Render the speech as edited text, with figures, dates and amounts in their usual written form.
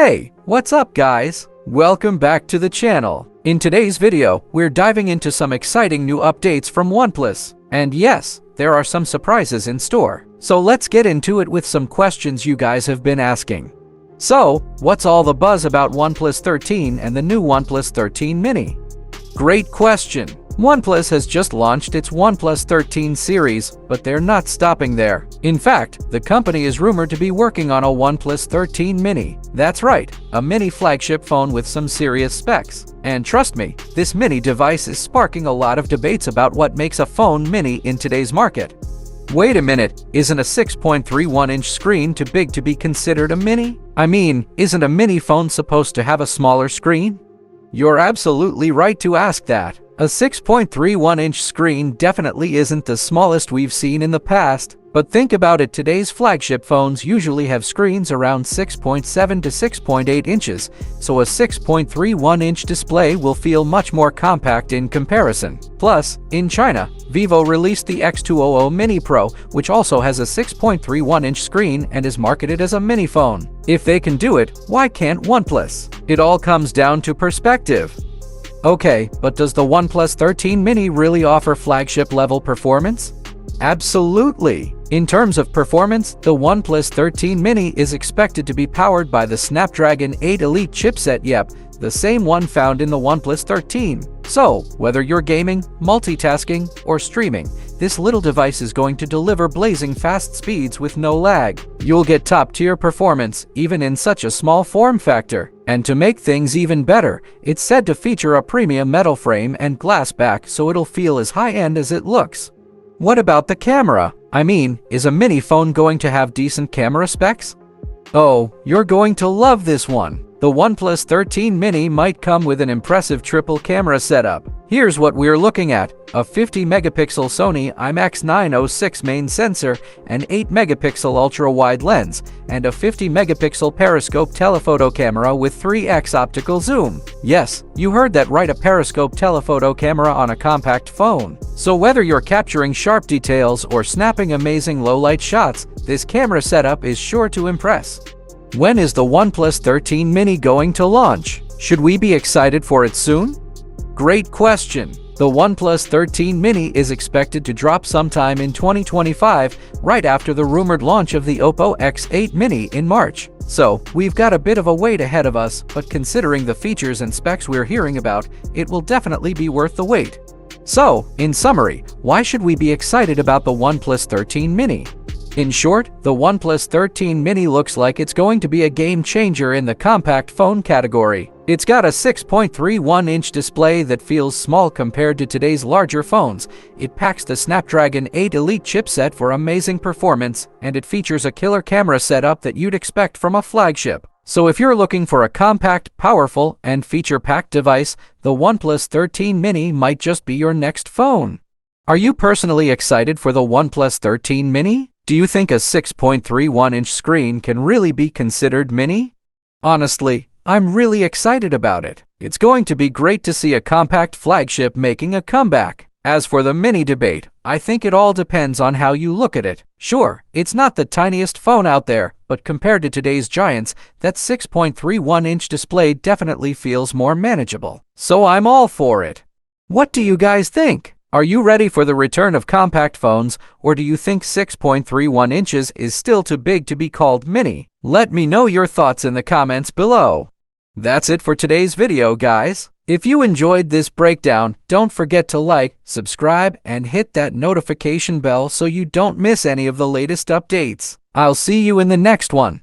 Hey, what's up guys? Welcome back to the channel. In today's video, we're diving into some exciting new updates from OnePlus. And yes, there are some surprises in store. So let's get into it with some questions you guys have been asking. So, what's all the buzz about OnePlus 13 and the new OnePlus 13 Mini? Great question. OnePlus has just launched its OnePlus 13 series, but they're not stopping there. In fact, the company is rumored to be working on a OnePlus 13 Mini. That's right, a mini flagship phone with some serious specs. And trust me, this mini device is sparking a lot of debates about what makes a phone mini in today's market. Wait a minute, isn't a 6.31-inch screen too big to be considered a mini? I mean, isn't a mini phone supposed to have a smaller screen? You're absolutely right to ask that. A 6.31-inch screen definitely isn't the smallest we've seen in the past, but think about it, today's flagship phones usually have screens around 6.7 to 6.8 inches, so a 6.31-inch display will feel much more compact in comparison. Plus, in China, Vivo released the X200 Mini Pro, which also has a 6.31-inch screen and is marketed as a mini phone. If they can do it, why can't OnePlus? It all comes down to perspective. Okay, but does the OnePlus 13 Mini really offer flagship-level performance? Absolutely! In terms of performance, the OnePlus 13 Mini is expected to be powered by the Snapdragon 8 Elite chipset, the same one found in the OnePlus 13. So, whether you're gaming, multitasking, or streaming, this little device is going to deliver blazing fast speeds with no lag. You'll get top-tier performance, even in such a small form factor. And to make things even better, it's said to feature a premium metal frame and glass back, so it'll feel as high-end as it looks. What about the camera? I mean, is a mini phone going to have decent camera specs? Oh, you're going to love this one. The OnePlus 13 Mini might come with an impressive triple camera setup. Here's what we're looking at: a 50-megapixel Sony IMX906 main sensor, an 8-megapixel ultra-wide lens, and a 50-megapixel periscope telephoto camera with 3x optical zoom. Yes, you heard that right, a periscope telephoto camera on a compact phone. So whether you're capturing sharp details or snapping amazing low-light shots, this camera setup is sure to impress. When is the OnePlus 13 Mini going to launch? Should we be excited for it soon? Great question. The OnePlus 13 Mini is expected to drop sometime in 2025, right after the rumored launch of the Oppo X8 Mini in March. So, we've got a bit of a wait ahead of us, but considering the features and specs we're hearing about, it will definitely be worth the wait. So, in summary, why should we be excited about the OnePlus 13 Mini? In short, the OnePlus 13 Mini looks like it's going to be a game changer in the compact phone category. It's got a 6.31-inch display that feels small compared to today's larger phones. It packs the Snapdragon 8 Elite chipset for amazing performance, and it features a killer camera setup that you'd expect from a flagship. So if you're looking for a compact, powerful, and feature-packed device, the OnePlus 13 Mini might just be your next phone. Are you personally excited for the OnePlus 13 Mini? Do you think a 6.31-inch screen can really be considered mini? Honestly, I'm really excited about it. It's going to be great to see a compact flagship making a comeback. As for the mini debate, I think it all depends on how you look at it. Sure, it's not the tiniest phone out there, but compared to today's giants, that 6.31-inch display definitely feels more manageable. So I'm all for it. What do you guys think? Are you ready for the return of compact phones, or do you think 6.31 inches is still too big to be called mini? Let me know your thoughts in the comments below. That's it for today's video, guys. If you enjoyed this breakdown, don't forget to like, subscribe, and hit that notification bell so you don't miss any of the latest updates. I'll see you in the next one.